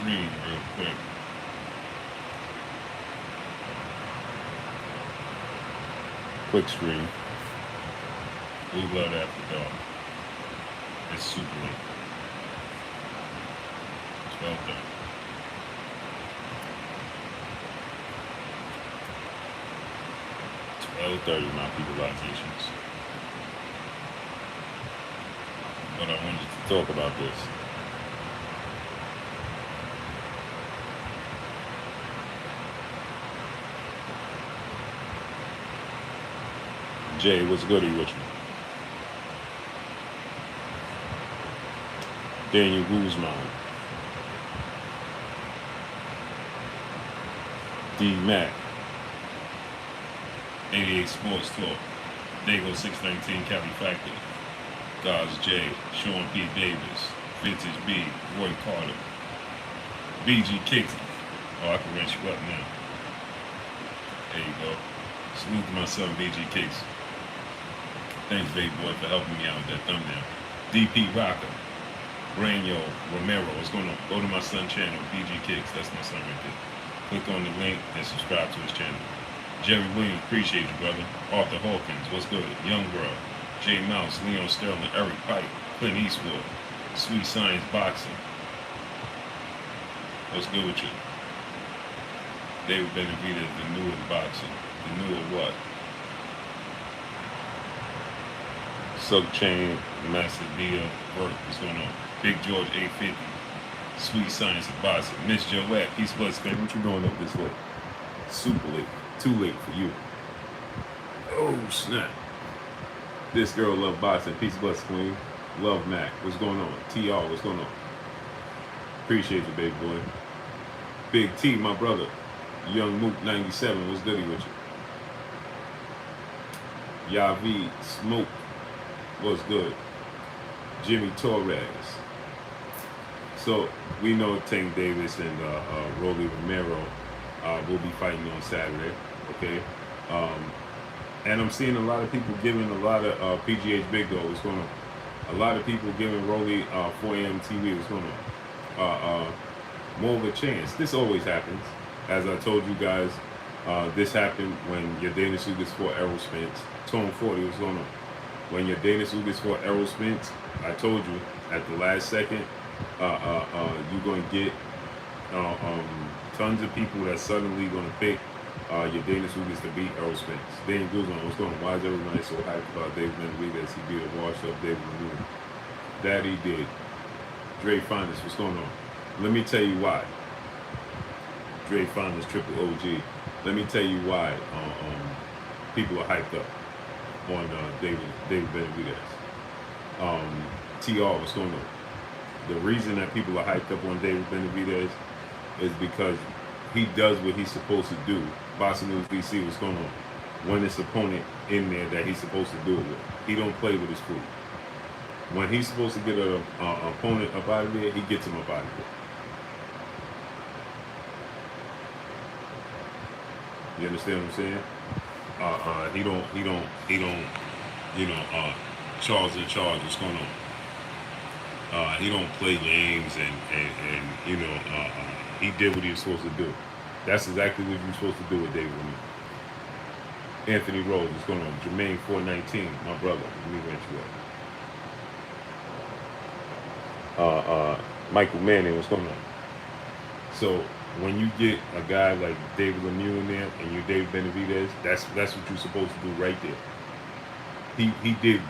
screen real quick. Quick screen. We love that for dog. It's super late. 12:30. 12:30, my peopleizations. But I wanted to talk about this. Jay, what's goody with you? Daniel Guzman. D Mac. 88 Sports Talk. Dago 619 Cali Factor. God's J. Sean P. Davis. Vintage B. Roy Carter. BG Kicks. Oh, I can wrench you up now. There you go. Salute to my son BG Kicks. Thanks, baby boy, for helping me out with that thumbnail. DP Rocker. Ranyo Romero. What's going on? Go to my son's channel, BG Kicks. That's my son right there. Click on the link and subscribe to his channel. Jerry Williams, appreciate you, brother. Arthur Hawkins, what's good? Young Girl. Jay Mouse, Leon Sterling, Eric Pike, Clint Eastwood, Sweet Science Boxing. What's good with you? David Benavidez, the new in boxing. The new of what? Sub Chain, Master Dia, Work, what's going on? Big George 850, Sweet Science of Boxing. Miss Joette, Peace Bless, man. What you doing up this late? Super late. Too late for you. Oh, snap. This girl love boxing. Peace Bless, Queen. Love Mac. What's going on? TR, what's going on? Appreciate you, baby boy. Big T, my brother. Young Mook 97, what's goody with you? Yavi Smoke, what's good? Jimmy Torres. So we know Tank Davis and Rolly Romero will be fighting on Saturday, okay? And I'm seeing a lot of people giving a lot of PGH Big Dog, what's going on? A lot of people giving Rolly 4am TV, what's going on? More of a chance. This always happens. As I told you guys, this happened when your Dana Sugas fought Errol Spence. Tone 40, what's going on? When your Dana Sugas fought Errol Spence, I told you at the last second, you're going to get tons of people that's suddenly going to pick your Dana Sugas to beat Errol Spence. Daniel Guzman, what's going on? Why is everybody so hyped about David Benavidez? He beat a washed up David Benavidez. That he did. Dre Finest, what's going on? Let me tell you why. Dre Finest, Triple OG. Let me tell you why people are hyped up on David Benavidez. TR, what's going on? The reason that people are hyped up on David Benavidez is because he does what he's supposed to do. Boxing News VC, what's going on? When his opponent in there that he's supposed to do it with. He don't play with his food. When he's supposed to get an opponent up out of there, he gets him up out of there. You understand what I'm saying? He don't, Charles in charge, what's going on? He don't play games and he did what he was supposed to do. That's exactly what you're supposed to do with David Romero. Anthony Rose, what's going on? Jermaine 419, my brother. Let me rent you up. Michael Manning, what's going on? So when you get a guy like David Lemieux in there and you David Benavidez, that's what you're supposed to do right there. He did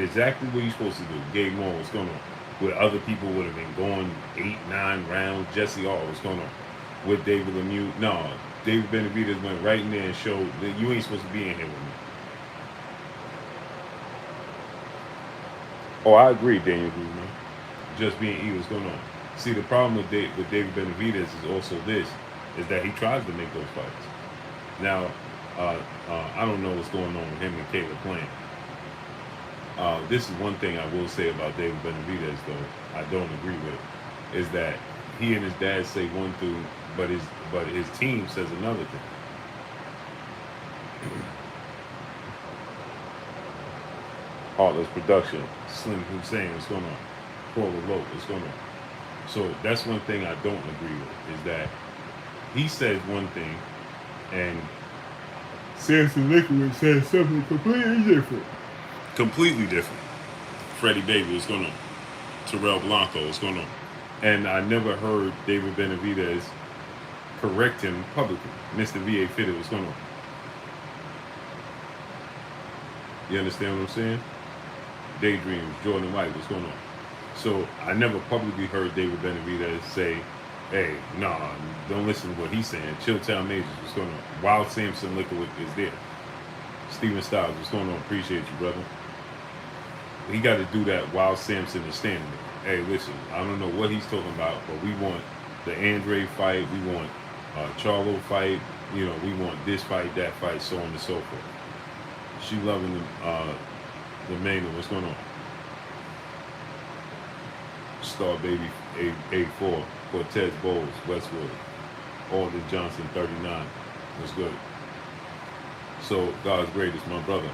exactly what he's supposed to do. Gabe Moore, what's going on? Where other people would have been going 8-9 rounds. Jesse Hall, what's going on? With David Lemieux, no. David Benavidez went right in there and showed that you ain't supposed to be in here with me. Oh, I agree, Daniel Guzman. Just being evil, what's going on? See, the problem with David Benavidez is also this, is that he tries to make those fights. Now, I don't know what's going on with him and Caleb Plant. This is one thing I will say about David Benavidez, though, I don't agree with, is that he and his dad say one thing, but his team says another thing. Heartless Production, Slim Hussein, what's going on? Paula Lowe, what's going on? So that's one thing I don't agree with is that he says one thing and Samson Liquid says something completely different. Completely different. Freddie Baby, what's going on? Terrell Blanco, what's going on? And I never heard David Benavidez correct him publicly. Mr. VA Fitted, what's going on? You understand what I'm saying? Daydreams, Jordan White, what's going on? So I never publicly heard David Benavidez say, hey, nah, don't listen to what he's saying. Chilltown Majors, what's going on? Wild Samson Liquid is there. Steven Styles, what's going on? Appreciate you, brother. He got to do that while Samson is standing there. Hey, listen, I don't know what he's talking about, but we want the Andre fight, we want Charlo fight, you know, we want this fight, that fight, so on and so forth. She loving the main one. What's going on? Star Baby A4, Cortez Bowles, Westwood, Alden Johnson 39. What's good? So God's greatest, my brother.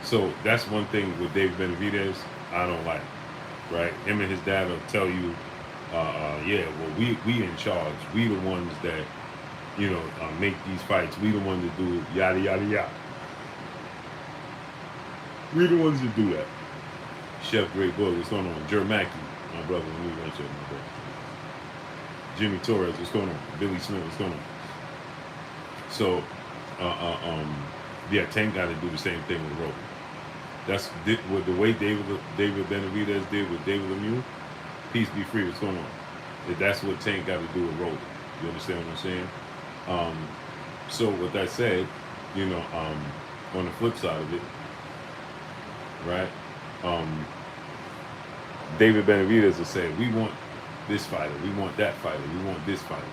So that's one thing with David Benavidez I don't like, right? Him and his dad will tell you, yeah, well, we in charge. We the ones that, you know, make these fights. We the ones that do yada, yada, yada. We the ones that do that. Chef Great Boy, what's going on? Jer Mackey, my brother. Let me run check my brother. Jimmy Torres, what's going on? Billy Smith, what's going on? So, yeah, Tank got to do the same thing with Roby. That's with the way David Benavidez did with David Lemieux. Peace be free. What's going on? That's what Tank got to do with Roby. You understand what I'm saying? So with that said, you know, on the flip side of it, right? David Benavidez will say, we want this fighter, we want that fighter, we want this fighter.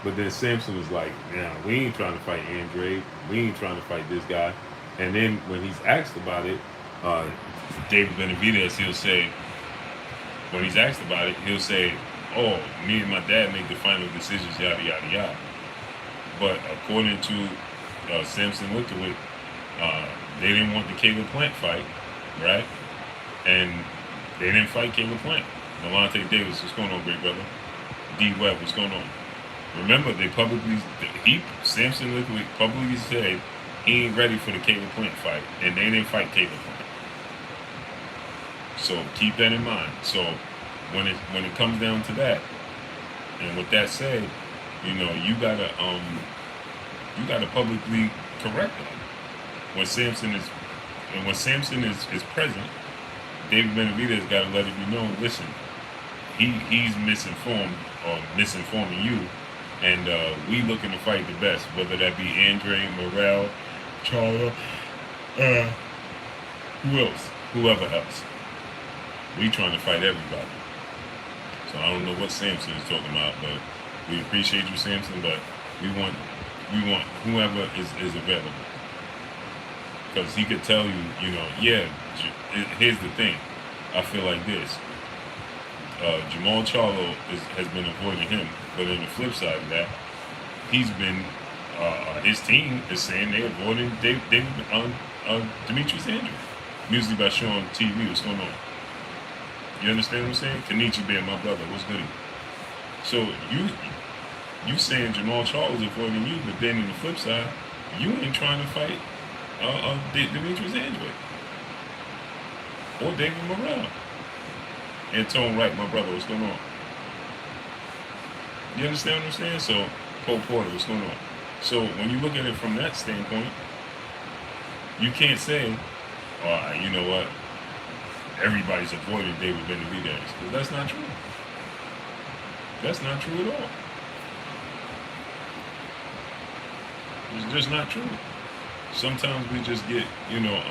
But then Samson is like, nah, we ain't trying to fight Andre, we ain't trying to fight this guy. And then when he's asked about it, David Benavidez, he'll say, when he's asked about it, he'll say, oh, me and my dad make the final decisions, yada, yada, yada. But according to Samson Liquid, they didn't want the Caleb Plant fight, right? And they didn't fight Caleb Plant. Delonte Davis, what's going on, great brother? D Webb, what's going on? Remember, Samson Liquid publicly said he ain't ready for the Caleb Plant fight, and they didn't fight Caleb Plant. So keep that in mind. So when it comes down to that, and with that said, you know, you gotta publicly correct that. When Samson is present, David Benavidez got to let it be known. Listen, he's misinformed or misinforming you, and we looking to fight the best, whether that be Andre, Morel, Charlo, whoever else. We trying to fight everybody. So I don't know what Samson is talking about, but we appreciate you, Samson, but we want whoever is available. Because he could tell you, you know, yeah, here's the thing. I feel like this. Jamal Charlo has been avoiding him, but on the flip side of that, he's been, his team is saying they're avoiding Demetrius Andrew. Music by Sean TV, what's going on? You understand what I'm saying? Kenichi Bear, my brother, what's good? So you saying Jamal Charles avoiding you, but then on the flip side, you ain't trying to fight Demetrius Andrew or David Morrell. And Tone Wright, my brother, what's going on? You understand what I'm saying? So Cole Porter, what's going on? So when you look at it from that standpoint, you can't say, you know what, everybody's avoiding David Benavidez, because that's not true. That's not true at all. It's just not true. Sometimes we just get, you know,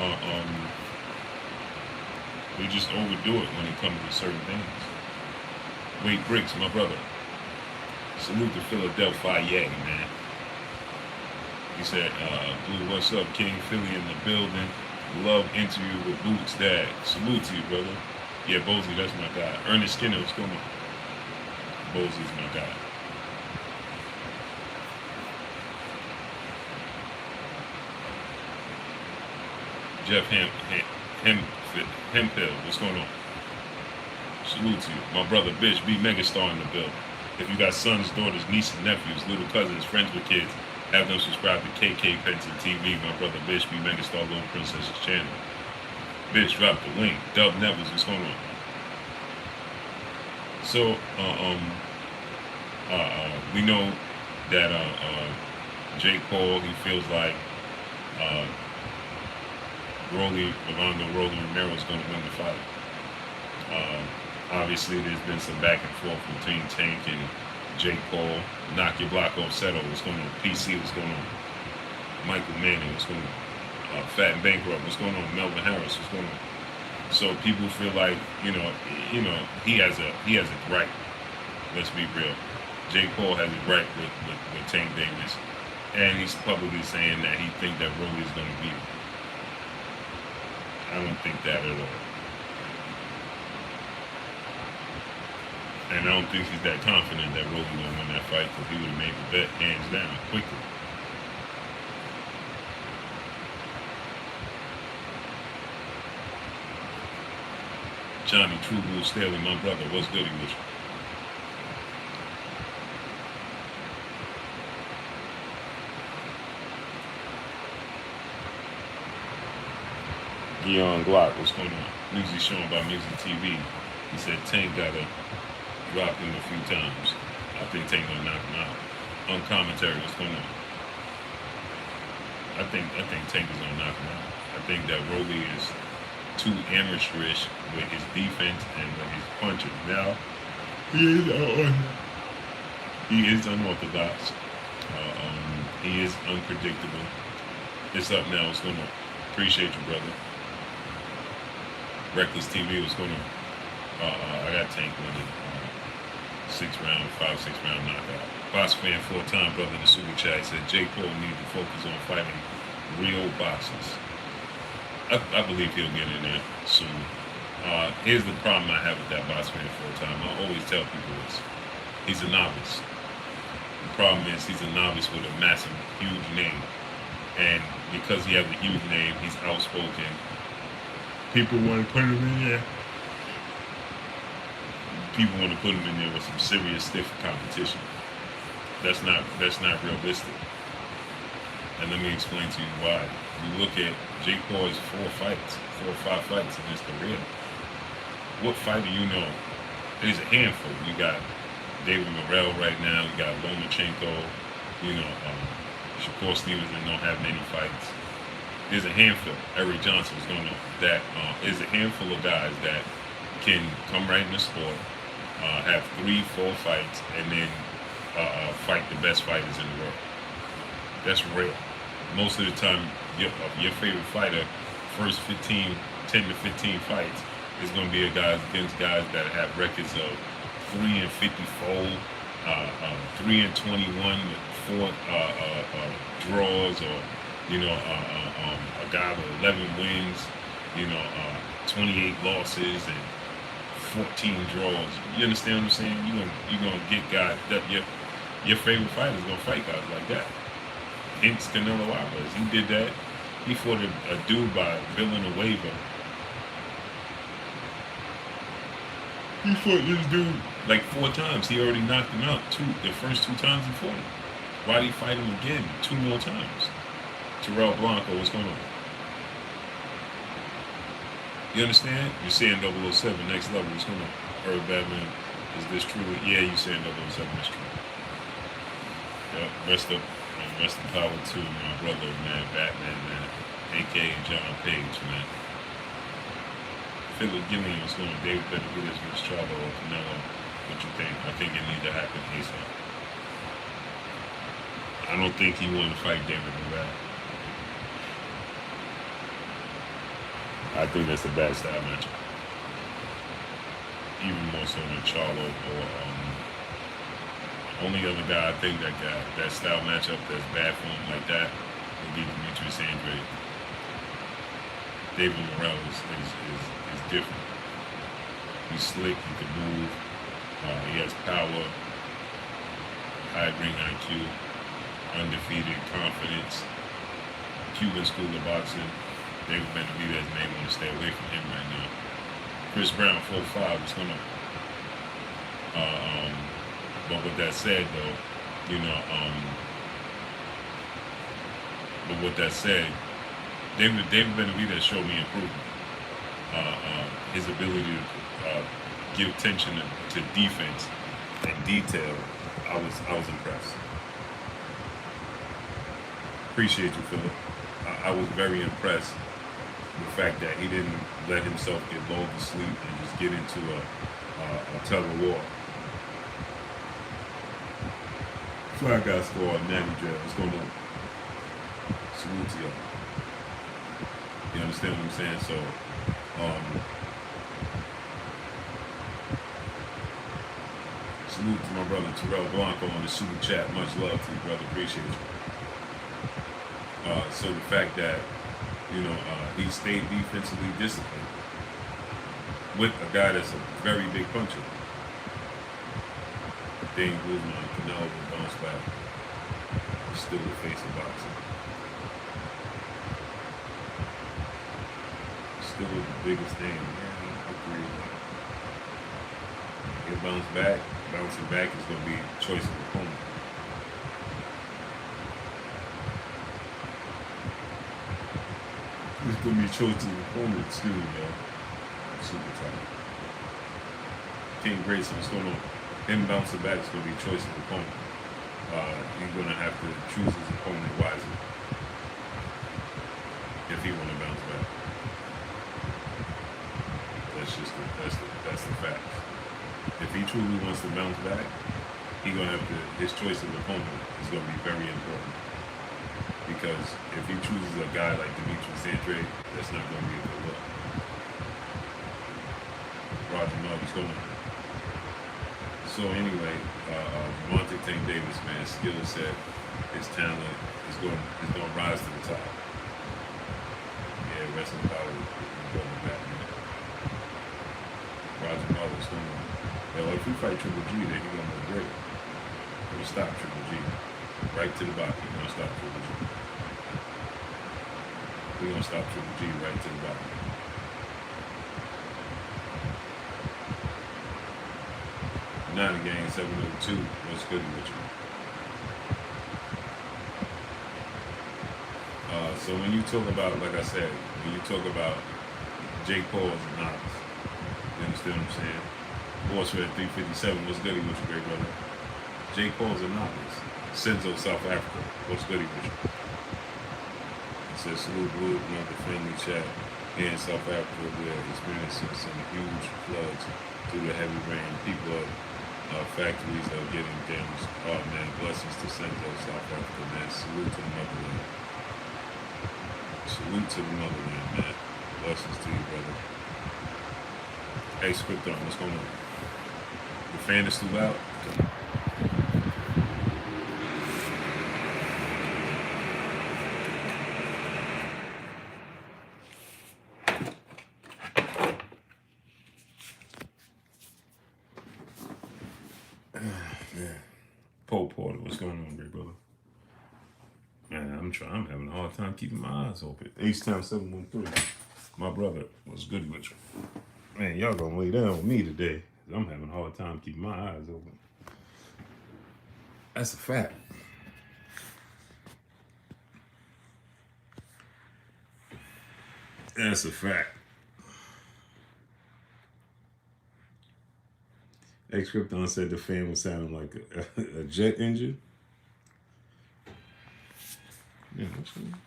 we just overdo it when it comes to certain things. Wade Briggs, my brother. Salute to Philadelphia, yeah, man. He said, Blue, what's up, King? Philly in the building. Love interview with Boots Dad. Salute to you, brother. Yeah, Bozy, that's my guy. Ernest Skinner, what's going on? Bozy's my guy. Jeff Hemphill, what's going on? Salute to you. My brother Bish, be megastar in the building. If you got sons, daughters, nieces, nephews, little cousins, friends with kids, have them subscribe to KK Penson TV. My brother Bish, be megastar, Little Princess's channel. Bish, drop the link. Dub Nevels, what's going on? So, we know that Jake Paul, he feels like Rolando Romero is going to win the fight. Obviously, there's been some back and forth between Tank and Jake Paul. Knock your block off, Seto, what's going on? PC, what's going on? Michael Manning, what's going on? Fat and Bankrupt, what's going on? Melvin Harris, what's going on? So people feel like, he has a gripe. Let's be real. Jake Paul has a gripe with Tank Davis, and he's publicly saying that he thinks that Rolly is going to beat him. I don't think that at all. And I don't think he's that confident that Rolly will win that fight, because he would have made the bet hands down quickly. Johnny True Blue Staley, my brother, what's good with you? Dion Glock, what's going on? Music shown by Music TV. He said Tank got to drop him a few times. I think Tank gonna knock him out. On commentary, what's going on? I think Tank is gonna knock him out. I think that Rolly is too amateurish with his defense and with his punches. Now he is unorthodox. He is unpredictable. It's up now. What's going on? Appreciate you, brother. Reckless TV, what's going on? I got Tank winning 5-6 round knockout. Box fan 4-time brother in the super chat said Jake Paul needs to focus on fighting real boxers. I believe he'll get in there soon. Here's the problem I have with that box fan 4-time. I always tell people this. He's a novice. The problem is he's a novice with a massive, huge name. And because he has a huge name, he's outspoken. People want to put him in there. People want to put him in there with some serious, stiff competition. That's not realistic. And let me explain to you why. You look at Jake Paul's 4 or 5 fights in his career. What fight do you know? There's a handful. You got David Morrell right now. You got Lomachenko. Shakur Stevenson don't have many fights. There's a handful. Eric Johnson was going to that. There's a handful of guys that can come right in the sport, have 3-4 fights, and then fight the best fighters in the world. That's rare. Most of the time, your favorite fighter, first 10 to 15 fights, is going to be against guys that have records of 3-54, 3-21 with 4 draws, or a guy with 11 wins, 28 losses and 14 draws. You understand what I'm saying? You're gonna get guys that your favorite fighter is gonna fight guys like that. Hence Canelo Alvarez. He did that. He fought a dude by Villanueva. He fought this dude like 4 times. He already knocked him out the first 2 times he fought him. Why'd he fight him again 2 more times? Terrell Blanco, what's going on? You understand? You're saying 007, next level, what's going on? Herb Batman, is this true? Yeah, you're saying 007 is true. Yep, rest in power to my brother, man, Batman, man, a.k.a. John Page, man. Philip Gillian, what's going on? David better get his Machado or Canelo. What you think? I think it needs to happen ASAP. I don't think he wanted to fight David Morrell. I think that's a bad style matchup. Even more so than Charlo or only other guy I think that style matchup that's bad for him like that would be Demetrius Andrade. David Morrell is different. He's slick, he can move, he has power, high ring IQ, undefeated, confidence, Cuban school of boxing. David Benavidez may want to stay away from him right now. Chris Brown, 4-5, what's going on? Uh, um, but with that said, though, you know, but with that said, David Benavidez showed me improvement. His ability to give attention to defense and detail, I was impressed. Appreciate you, Philip. I was very impressed with the fact that he didn't let himself get lulled to sleep and just get into a tug of war. Fly guy score Natty Dread. What's going on? Salute to y'all. You understand what I'm saying? So, um, salute to my brother Terrell Blanco on the super chat. Much love to you, brother. Appreciate you. So the fact that he stayed defensively disciplined with a guy that's a very big puncher. Dane Guzman and Canelo will bounce back. He's still the face of boxing. Still the biggest thing. Yeah, I agree with that. He'll bounce back. Bouncing back is going to be choice of opponent. It's going to be choice of opponent, excuse me, man. Super tight. King Grayson, what's going on? Him bouncing back is going to be choice of opponent. He's going to have to choose his opponent wisely if he want to bounce back. That's the fact. If he truly wants to bounce back, his choice of opponent is going to be very important. Because if he chooses a guy like Demetrius Andrade, that's not going to be a good look. Roger Martin's going to. So anyway, Monte Tank Davis, man, skill set, his talent is going to rise to the top. Yeah, wrestling power is going back, man. Roger Martin's going to. Well, if we fight Triple G, then he's going to look great. We're going to stop Triple G. Right to the body. We're going to stop Triple G. We're going to stop Triple G right to the body. Now the game 702. What's good with you? So when you talk about, like I said, when you talk about Jake Paul as a novice, you understand what I'm saying? Boss Red 357. What's good with you, great brother? Jake Paul's a novice. Senzo, South Africa. What's good with you? It says salute blue, another friendly chat here in South Africa. We're experiencing some huge floods due to heavy rain. People factories are getting damaged. Oh man, blessings to Senzo, South Africa, man. Salute to the motherland. Salute to the motherland, man. Blessings to you, brother. Hey, Scripton, what's going on? The fan is too loud? Poe Porter, what's going on, great brother? Man, I'm having a hard time keeping my eyes open. H-Town 713. My brother, what's good with you? Man, y'all gonna lay down with me today. I'm having a hard time keeping my eyes open. That's a fact. That's a fact. X Krypton said the fan was sounding like a jet engine. Yeah, what's going on?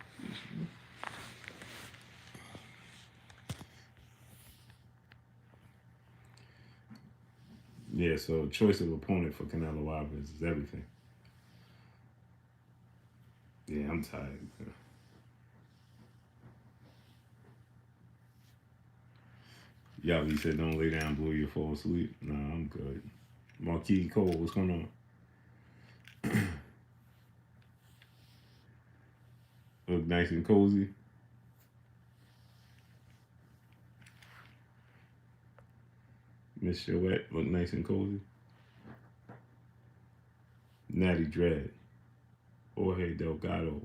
Yeah, so choice of opponent for Canelo Alvarez is everything. Yeah, I'm tired. Yavi said, don't lay down, Blue, you fall asleep. Nah, I'm good. Marquis Cole, what's going on? Look nice and cozy. Miss Chouette, look nice and cozy. Natty Dread. Jorge Delgado.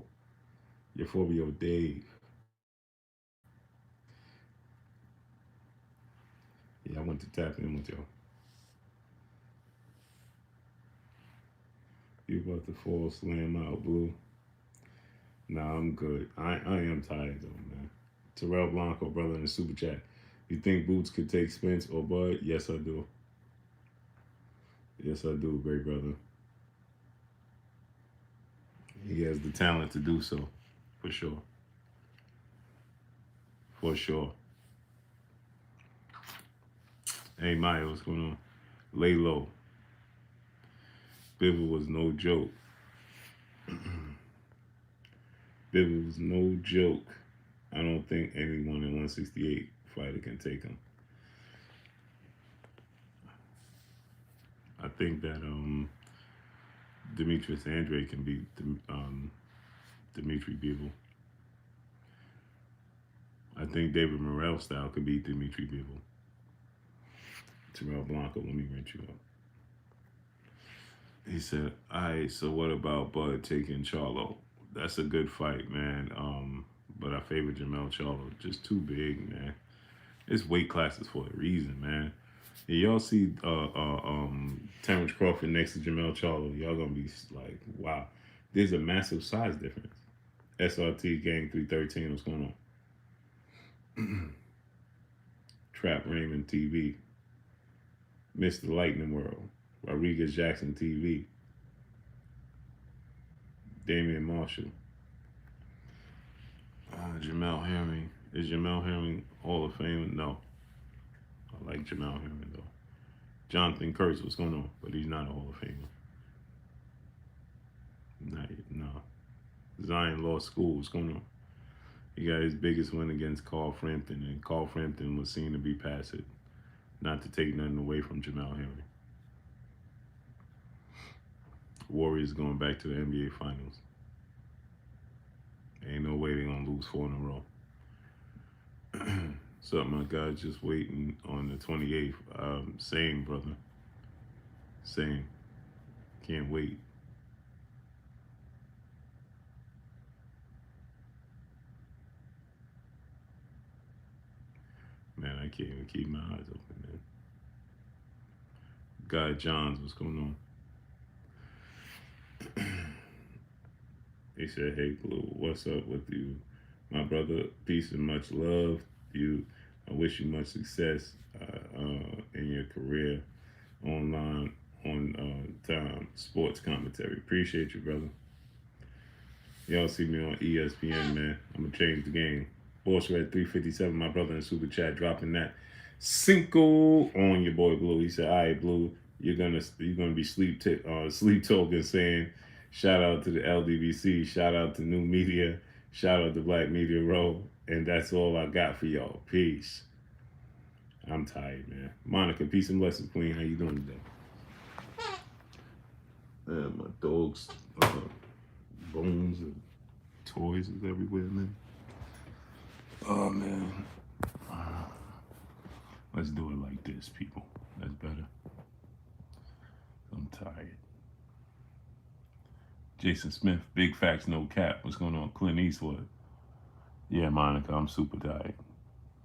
Euphorbio Dave. Yeah, I went to tap in with y'all. You about to fall slam out, Blue. Nah, I'm good. I am tired though, man. Terrell Blanco, brother in the super chat. You think Boots could take Spence or Bud? Yes, I do. Yes, I do, great brother. He has the talent to do so, for sure. For sure. Hey, Maya, what's going on? Lay low. Bivol was no joke. Bivol was no joke. I don't think anyone in 168 fighter can take him. I think that Demetrius Andre can beat Dimitri Bivol. I think David Morrell style could beat Dimitri Bivol. Terrell Blanco, let me rent you up. He said, all right, so what about Bud taking Charlo? That's a good fight, man. But I favor Jamel Charlo. Just too big, man. It's weight classes for a reason, man. And y'all see Terrence Crawford next to Jamel Charlo, y'all gonna be like, wow. There's a massive size difference. SRT Gang 313, what's going on? Trap Raymond TV. Mr. Lightning World. Rodriguez Jackson TV. Damian Marshall. Jamel Herring. Is Jamel Herring Hall of Fame? No. I like Jamel Herring, though. Jonathan Kurtz, what's going on? But he's not a Hall of Famer. No. Zion Law School, what's going on? He got his biggest win against Carl Frampton, and Carl Frampton was seen to be past it. Not to take nothing away from Jamel Herring. Warriors going back to the NBA Finals. Ain't no way they're going to lose 4 in a row. So my guy just waiting on the 28th. Same, brother. Same. Can't wait. Man, I can't even keep my eyes open, man. Guy Johns, what's going on? He said, hey, Blue, what's up with you? My brother, peace and much love. You, I wish you much success in your career online on time sports commentary. Appreciate you, brother. Y'all see me on ESPN, man. I'm gonna change the game. Boss Red 357, my brother in super chat, dropping that Cinco on your boy Blue. He said, all right, Blue, you're gonna be sleep talking, saying shout out to the LDBC, shout out to New Media, shout out to Black Media Row, and that's all I got for y'all. Peace. I'm tired, man. Monica, peace and blessings, Queen. How you doing today? My dog's bones and toys is everywhere, man. Oh, man. Let's do it like this, people. That's better. I'm tired. Jason Smith, big facts, no cap. What's going on? Clint Eastwood. Yeah, Monica, I'm super tired.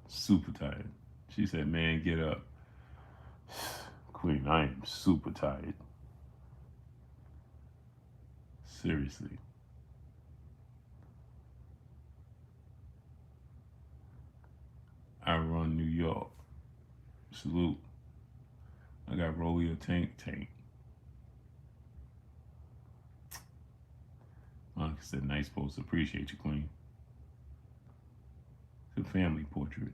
Super tired. She said, man, get up. Queen, I am super tired. Seriously. I run New York. Salute. I got Rolly a tank. Monica said, nice post. Appreciate you, Queen. It's a family portrait.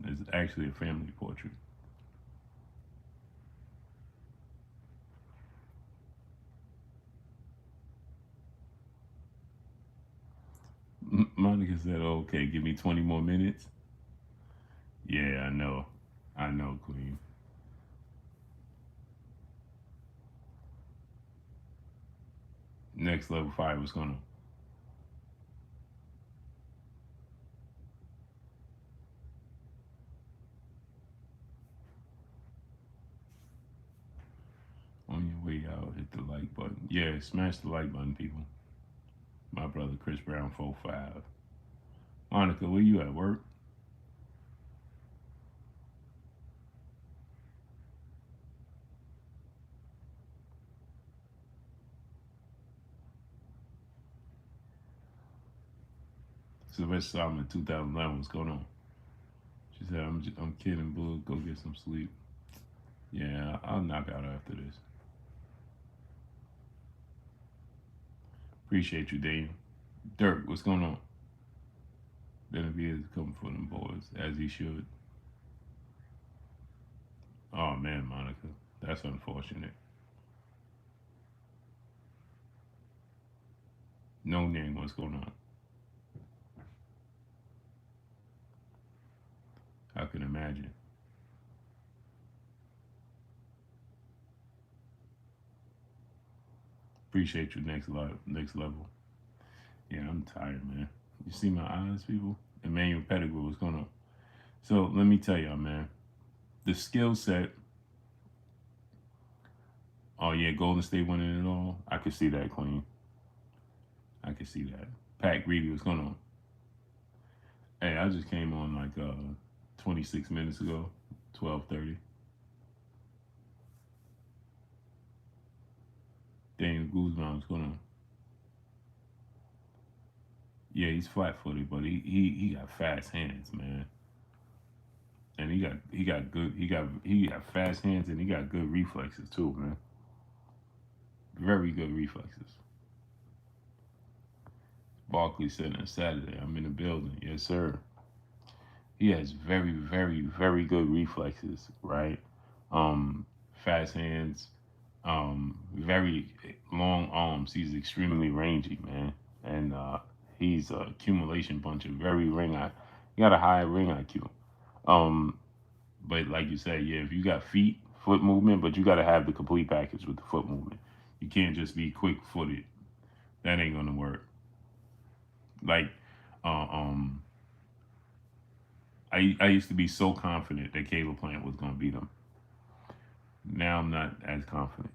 It's actually a family portrait. Monica said, okay, give me 20 more minutes. Yeah, I know, Queen. Next level 5, what's going on your way out, hit the like button. Yeah, smash the like button, people. My brother Chris Brown 45. Monica, where you at work? Sylvester Solomon, 2011. What's going on? She said, I'm kidding, boo. Go get some sleep. Yeah, I'll knock out after this. Appreciate you, Dave. Dirk, what's going on? Benavidez is coming for them boys, as he should. Oh, man, Monica. That's unfortunate. No name, what's going on? I can imagine. Appreciate you, next level. Yeah, I'm tired, man. You see my eyes, people? Emmanuel Pettigrew, what's going on? So let me tell y'all, man. The skill set. Oh yeah, Golden State winning it all. I could see that, Queen. I could see that. Pat Greedy, what's going on? Hey, I just came on like 26 minutes ago, 12:30. Daniel Guzman, what's going on? Yeah, he's flat-footed, but he got fast hands, man. And he got fast hands and he got good reflexes too, man. Very good reflexes. Barkley said on Saturday, I'm in the building. Yes, sir. He has very, very, very good reflexes, right? Fast hands, very long arms. He's extremely rangy, man. And he's a accumulation bunch of very ring eye. He got a high ring IQ. Um, but like you said, yeah, if you got foot movement, but you got to have the complete package with the foot movement. You can't just be quick footed. That ain't gonna work. Like, uh, um, I used to be so confident that Caleb Plant was gonna beat him. Now I'm not as confident.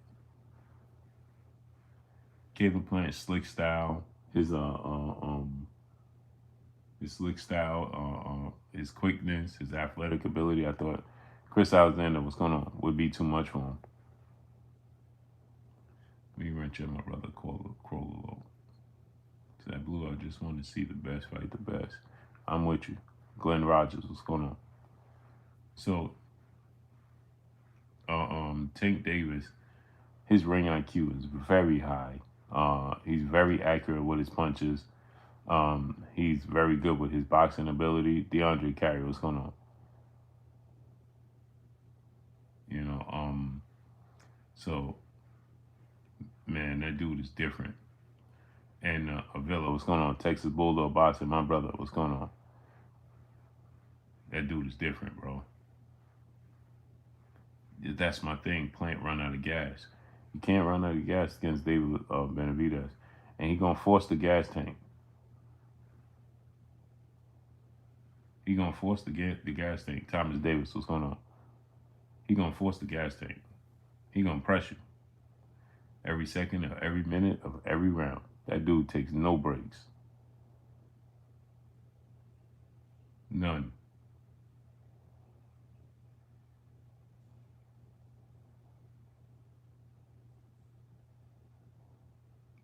Caleb Plant's slick style, his slick style, his quickness, his athletic ability. I thought Chris Alexander would be too much for him. Me wrench at my brother Crollo. Said Blue, I just want to see the best fight the best. I'm with you. Glenn Rogers, what's going on? So, Tank Davis, his ring IQ is very high. He's very accurate with his punches. He's very good with his boxing ability. DeAndre Carey, what's going on? You know, so man, that dude is different. And Avila, what's going on? Texas Bulldog Boxing, my brother, what's going on? That dude is different, bro. That's my thing. Plant run out of gas. You can't run out of gas against David Benavidez, and he gonna force the gas tank. He gonna force the gas tank. Thomas Davis, what's going on? He gonna force the gas tank. He gonna press you every second of every minute of every round. That dude takes no breaks. None.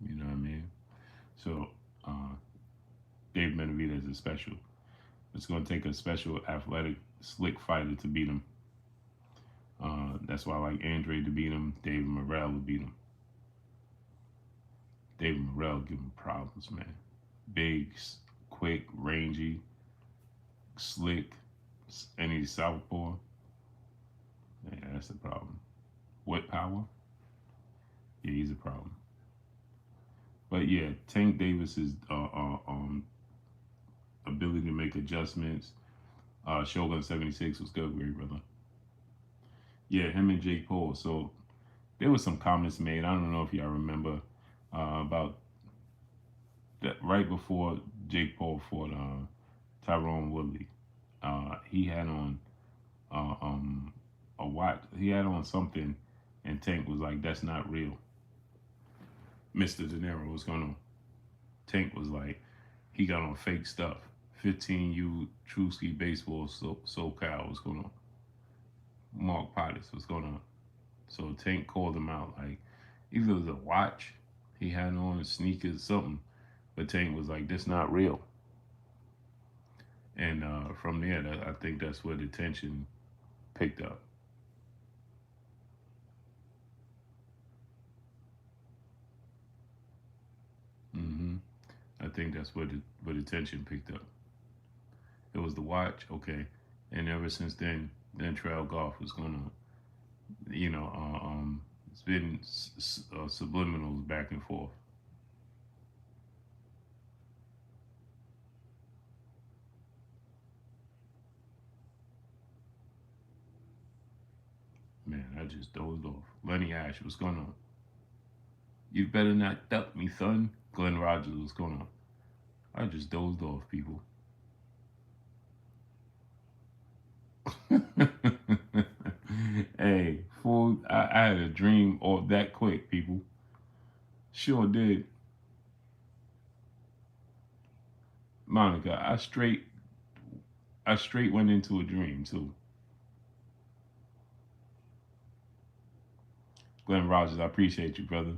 You know what I mean? So, uh, Dave Benavidez is special. It's going to take a special, athletic, slick fighter to beat him. That's why I like Andre to beat him. David Morrell to beat him. David Morrell give him problems, man. Big, quick, rangy, slick, and he's southpaw. Yeah, that's the problem. What power? Yeah, he's a problem. But yeah, Tank Davis's ability to make adjustments. Shogun 76 was good, great brother. Yeah, him and Jake Paul. So there was some comments made. I don't know if y'all remember about that right before Jake Paul fought Tyrone Woodley. He had on a watch. He had on something, and Tank was like, "That's not real." Mr. De Niro, what's going on? Tank was like, he got on fake stuff. 15U Trusky Baseball SoCal, what's going on? Mark Pottis, what's going on? So Tank called him out like either it was a watch he had on, sneakers, something. But Tank was like, "That's not real." And from there, I think that's where the tension picked up. hmm I think that's where the tension picked up. It was the watch, okay, and ever since then trail golf was going on. It's been subliminals back and forth. Man, I just dozed off. Lenny Ash, what's going on? You better not duck me, son. Glenn Rogers, what's going on? I just dozed off, people. Hey, fool, I had a dream all that quick, people. Sure did. Monica, I straight went into a dream too. Glenn Rogers, I appreciate you, brother.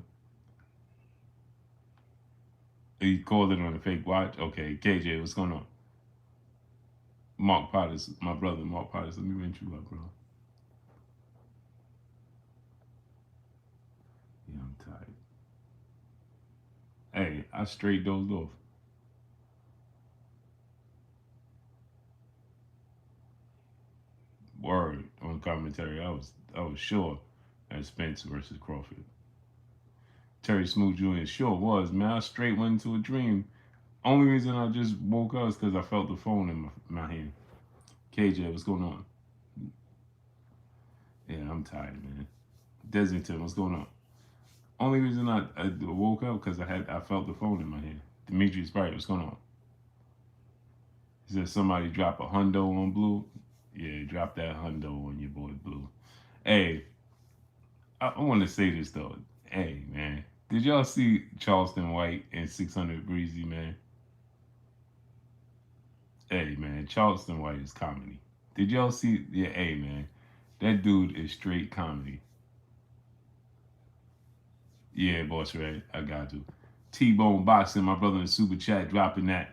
He called it on a fake watch. Okay, KJ, what's going on? Mark Potter's my brother, Mark Potter's. Let me rinse you up, bro. Yeah, I'm tired. Hey, I straight dozed off. Word on commentary. I was sure that Spence versus Crawford. Terry Smooth Jr. sure was, man. I straight went into a dream. Only reason I just woke up is because I felt the phone in my hand. KJ, what's going on? Yeah, I'm tired, man. Desington, what's going on? Only reason I woke up because I felt the phone in my hand. Demetrius Bright, what's going on? He said somebody drop a hundo on Blue. Yeah, drop that hundo on your boy Blue. Hey, I want to say this though. Hey, man, did y'all see Charleston White and 600 Breezy, man? Hey, man, Charleston White is comedy. Did y'all see? Yeah, hey, man, that dude is straight comedy. Yeah, boss, right? I got to. T-Bone Boxing, my brother in the super chat, dropping that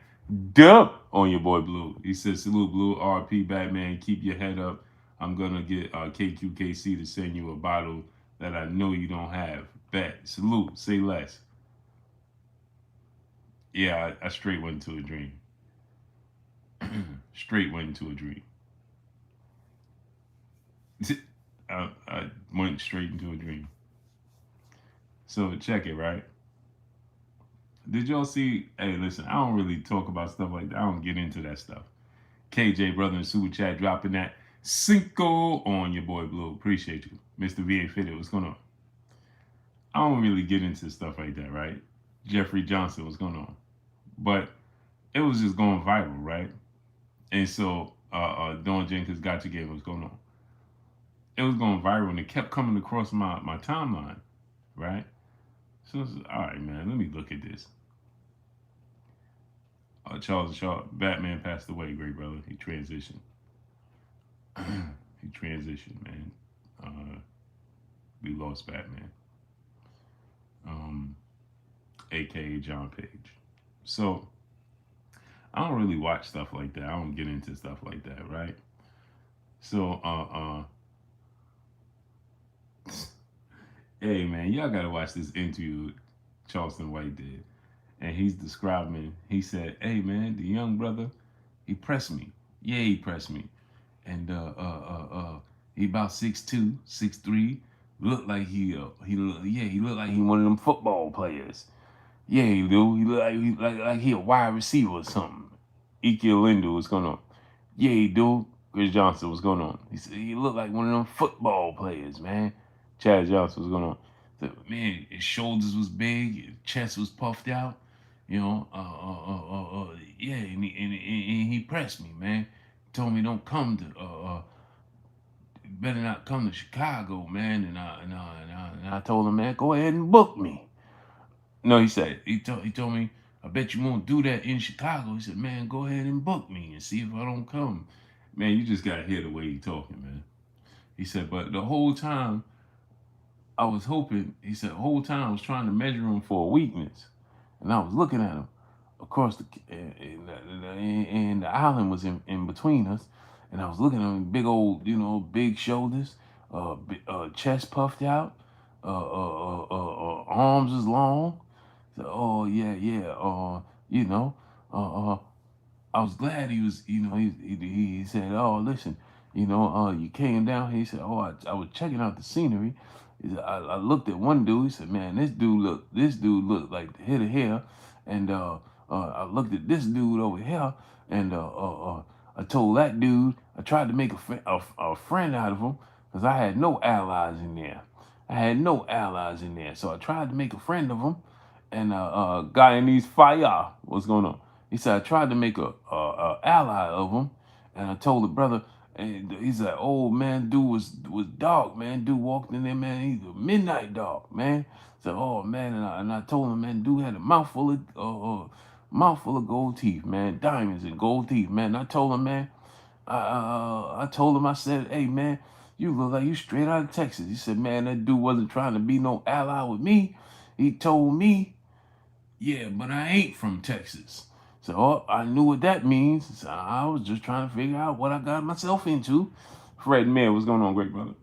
dub on your boy Blue. He says, salute Blue, RP Batman, keep your head up. I'm gonna get KQKC to send you a bottle that I know you don't have. Bet. Salute. Say less. Yeah, I straight went into a dream. Straight went into a dream. I went straight into a dream. So check it, right? Did y'all see? Hey, listen, I don't really talk about stuff like that. I don't get into that stuff. KJ, brother in super chat, dropping that Cinco on your boy Blue. Appreciate you. Mr. VA Fitted, what's going on? I don't really get into stuff like that, right? Jeffrey Johnson, what's going on? But it was just going viral, right? And so Dawn Jenkins Gotcha Game was going on. It was going viral and it kept coming across my timeline, right? So I was, all right, man, let me look at this. Charles Shaw, Batman passed away, great brother. He transitioned. He transitioned, man. Uh, we lost Batman, um, aka John Page. So I don't really watch stuff like that. I don't get into stuff like that, right? So, hey man, y'all gotta watch this interview Charleston White did, and he's describing. He said, "Hey man, the young brother, he pressed me. Yeah, he pressed me, and he about 6'2", 6'3". Looked like he looked like he one of them football players. Yeah, he do. He look like he a wide receiver or something. Ike Lindo, what's going on? Yeah, he do. Chris Johnson, what's going on? He said he looked like one of them football players, man. Chad Johnson, what's going on? Said, man, his shoulders was big, his chest was puffed out. You know, yeah, and he pressed me, man. Told me don't come to, better not come to Chicago, man. And I told him, man, go ahead and book me. No, he told me, I bet you won't do that in Chicago. He said, man, go ahead and book me and see if I don't come. Man, you just gotta hear the way he talking, man. He said, but the whole time I was hoping, he said, the whole time I was trying to measure him for a weakness. And I was looking at him. across and the island was in between us, and I was looking at him, big old, big shoulders, chest puffed out, arms as long. So, oh yeah, yeah, you know, uh, uh, I was glad he was, he said, oh, listen, you came down here. He said, oh, I was checking out the scenery. He said, I looked at one dude. He said, man, this dude looked like the hit of hair. And I looked at this dude over here, and I told that dude, I tried to make a friend out of him because I had no allies in there. I had no allies in there. So I tried to make a friend of him, and guy in these fire, what's going on? He said, I tried to make a ally of him, and I told the brother, and he said, oh man, dude was dark, man. Dude walked in there, man. He's a midnight dog, man. So, oh man, and I told him, man, dude had a mouthful of gold teeth, man, diamonds and gold teeth, man. And I told him, man, I told him, I said, hey man, you look like you straight out of Texas. He said, man, that dude wasn't trying to be no ally with me. He told me, yeah, but I ain't from Texas. So I knew what that means. So I was just trying to figure out what I got myself into. Fred Mayor, what's going on, great brother?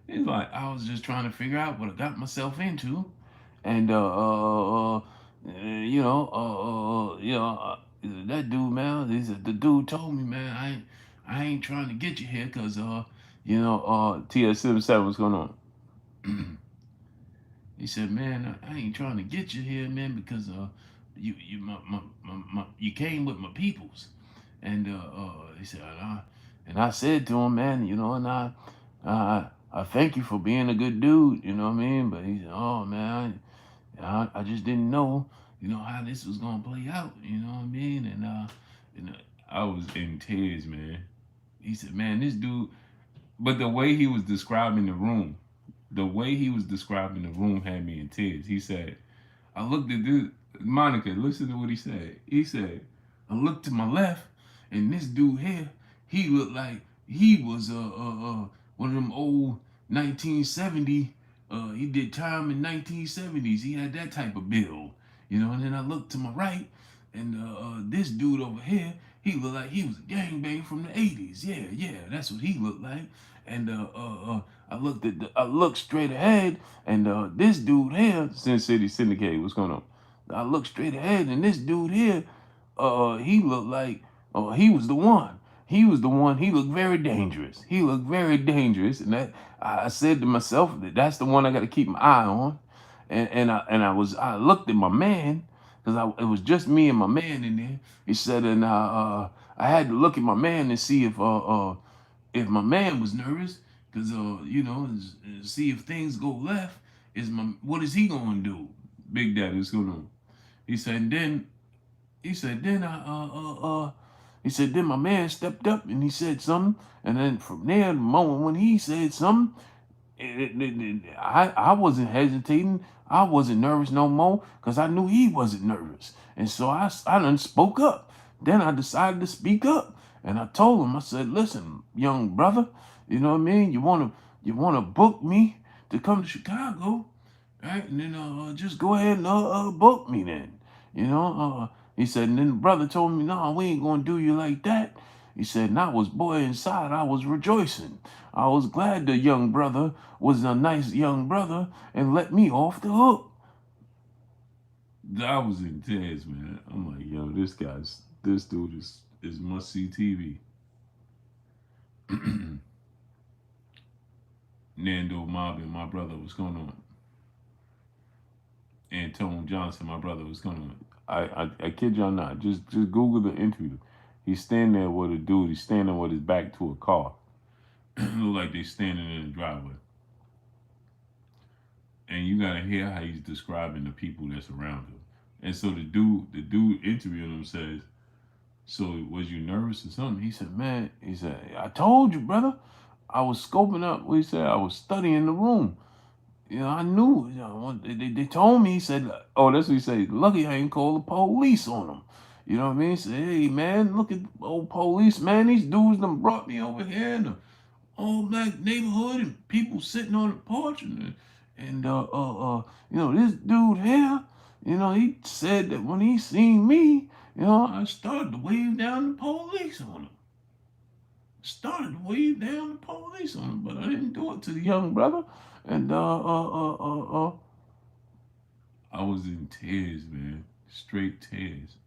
It's like I was just trying to figure out what I got myself into, and that dude, man. He said, the dude told me, man, I ain't trying to get you here, cause TS77, what's going on? He said, "Man, I ain't trying to get you here, man, because you came with my peoples." And he said, and I said to him, man, and I thank you for being a good dude, you know what I mean? But he said, oh man, I just didn't know, how this was gonna play out, you know what I mean? And I was in tears, man. He said, man, this dude, but the way he was describing the room had me in tears. He said, I looked at this, Monica, listen to what he said. He said, I looked to my left, and this dude here, he looked like he was one of them old 1970, he did time in 1970s. He had that type of build, and then I looked to my right, and this dude over here, he looked like he was a gangbang from the 80s. Yeah, yeah, that's what he looked like. And I looked straight ahead, and this dude here, Sin City Syndicate, what's going on? I looked straight ahead, and this dude here, he looked like, he was the one. He was the one. He looked very dangerous. He looked very dangerous, and that I said to myself that that's the one I got to keep my eye on. And I looked at my man because it was just me and my man in there. He said, and I had to look at my man and see if my man was nervous, because see if things go left, what is he gonna do? Big Daddy is gonna. He said, and then he said, then he said, then my man stepped up and he said something, and then from there, the moment when he said something, I wasn't hesitating. I wasn't nervous no more because I knew he wasn't nervous. And so I done spoke up. Then I decided to speak up. And I told him, I said, listen, young brother, you know what I mean? You wanna book me to come to Chicago, right? And then just go ahead and book me then. He said, and then the brother told me, no, we ain't gonna do you like that. He said, and I was, boy, inside, I was rejoicing. I was glad the young brother was a nice young brother and let me off the hook. I was in tears, man. I'm like, yo, this dude is must see TV. Nando Mobbin, my brother, what's going on? Antone Johnson, my brother, what's going on? I kid y'all not. Just Google the interview. He's standing there with a dude. He's standing with his back to a car. Look like they standing in the driveway. And you gotta hear how he's describing the people that's around him. And so the dude interviewing him says, so was you nervous or something? He said, man, I told you, brother. I was scoping up. What he said, I was studying the room. I knew. They told me. He said, oh, that's what he said. Lucky I ain't called the police on him. You know what I mean? He said, hey, man, look at old police, man. These dudes done brought me over here in the all black neighborhood and people sitting on the porch and this dude here, He said that when he seen me, I started to wave down the police on him. But I didn't do it to the young brother. And I was in tears, man, straight tears.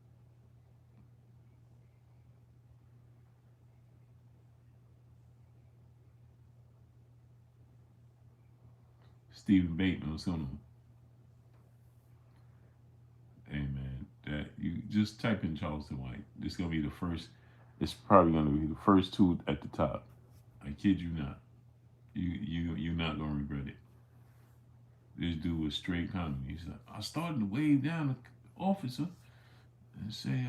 Stephen Bateman was on him. Hey man, that you just type in Charleston White. This gonna be the first. It's probably gonna be the first two at the top. I kid you not. You're not gonna regret it. This dude was straight comedy. He said, I started to wave down the officer and say,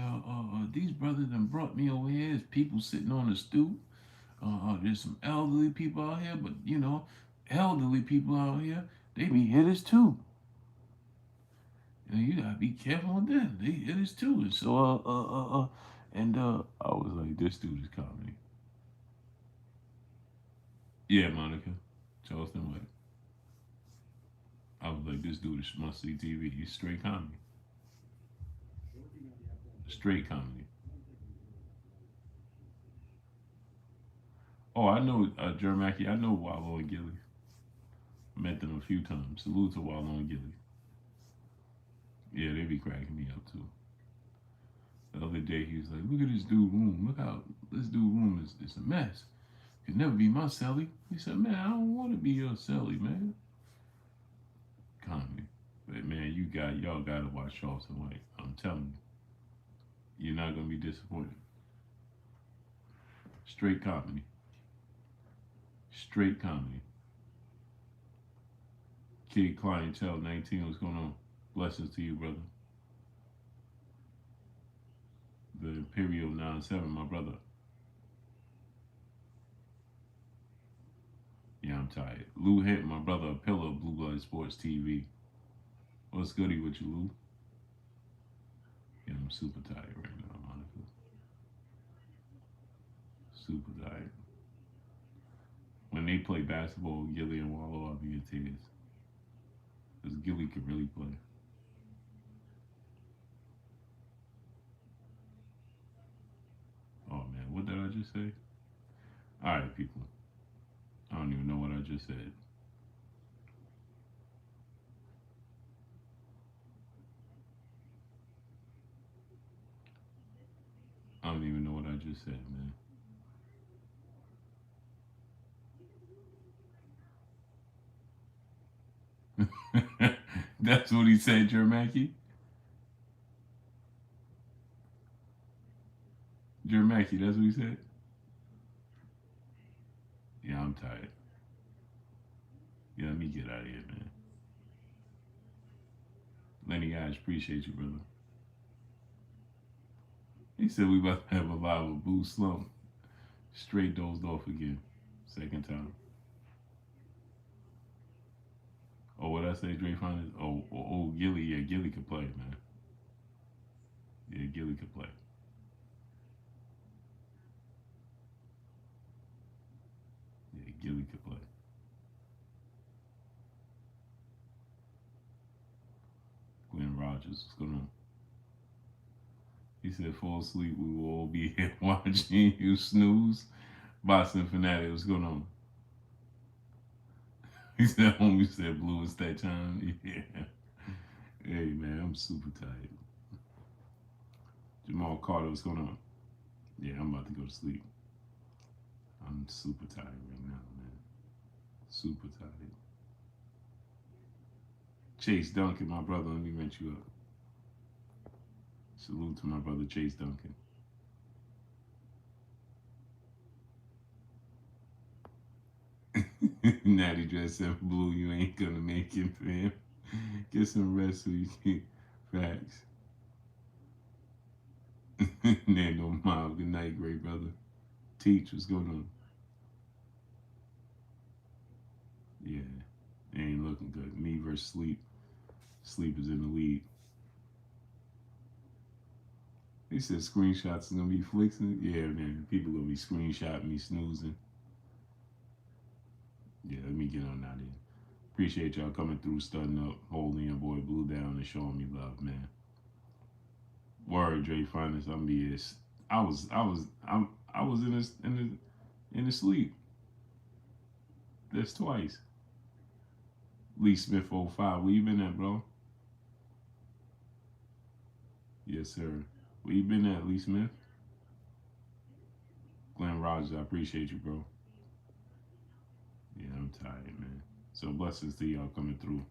these brothers done brought me over here. There's people sitting on the stoop. There's some elderly people out here, but elderly people out here, they be hitters too. You gotta be careful with them. They hitters too. And so, I was like, this dude is comedy. Yeah, Monica, Charleston White. I was like, this dude is must see TV. He's straight comedy. Straight comedy. Oh, I know Jermacki. I know Wallow and Gilly. Met them a few times. Salute to Wallow and Gilly. Yeah, they be cracking me up too. The other day he was like, look at this dude room. Look how this dude room is a mess. Could never be my celly. He said, man, I don't want to be your celly, man. Comedy. But man, y'all gotta watch Charleston White. I'm telling you. You're not gonna be disappointed. Straight comedy. Straight comedy. Kid Clientele 19, what's going on? Blessings to you, brother. The Imperial 97, my brother. Yeah, I'm tired. Lou hit my brother a pillow of Blue Blood Sports TV. What's goody with you, Lou? Yeah, I'm super tired right now, Monica. Super tired. When they play basketball, Gilly and Wallow, I'll be in tears. Because Gilly could really play. Oh man, what did I just say? Alright, people. I don't even know what I just said. I don't even know what I just said, man. That's what he said, Jermacki? Jermacki, that's what he said? Yeah, I'm tired. Yeah, let me get out of here, man. Lenny guys, appreciate you, brother. He said we about to have a live with Boo Slump. Straight dozed off again. Second time. Oh, what I say, Dre Finders? Oh, Gilly. Yeah, Gilly could play, man. Yeah, Gilly could play. Yeah, Gilly could play. Glenn Rogers, what's going on? He said, fall asleep, we will all be here watching you snooze. Boston Fanatic, what's going on? He said, homie said, blue, it's that time. Yeah. Hey, man, I'm super tired. Jamal Carter, what's going on? Yeah, I'm about to go to sleep. I'm super tired right now, man. Super tired. Chase Duncan, my brother, let me rent you up. Salute to my brother Chase Duncan. Natty dress said, blue, you ain't gonna make it, fam. Get some rest so you can. Facts. Nando Mob, good night, great brother. Teach, what's going on? Yeah, it ain't looking good. Me versus sleep. Sleep is in the lead. They said screenshots is gonna be flexing. Yeah, man, people gonna be screenshotting me snoozing. Yeah, let me get on out here. Appreciate y'all coming through, studying up, holding your boy Blue down and showing me love, man. Word, Dre Finest. I was in the sleep. That's twice. Lee Smith 05. Where you been at, bro? Yes, sir. Where you been at, Lee Smith? Glenn Rogers, I appreciate you, bro. Yeah, I'm tired, man. So blessings to y'all coming through,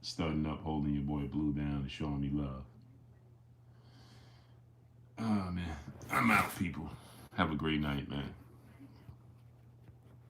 studying up, holding your boy Blue down, and showing me love. Oh man, I'm out, people. Have a great night, man.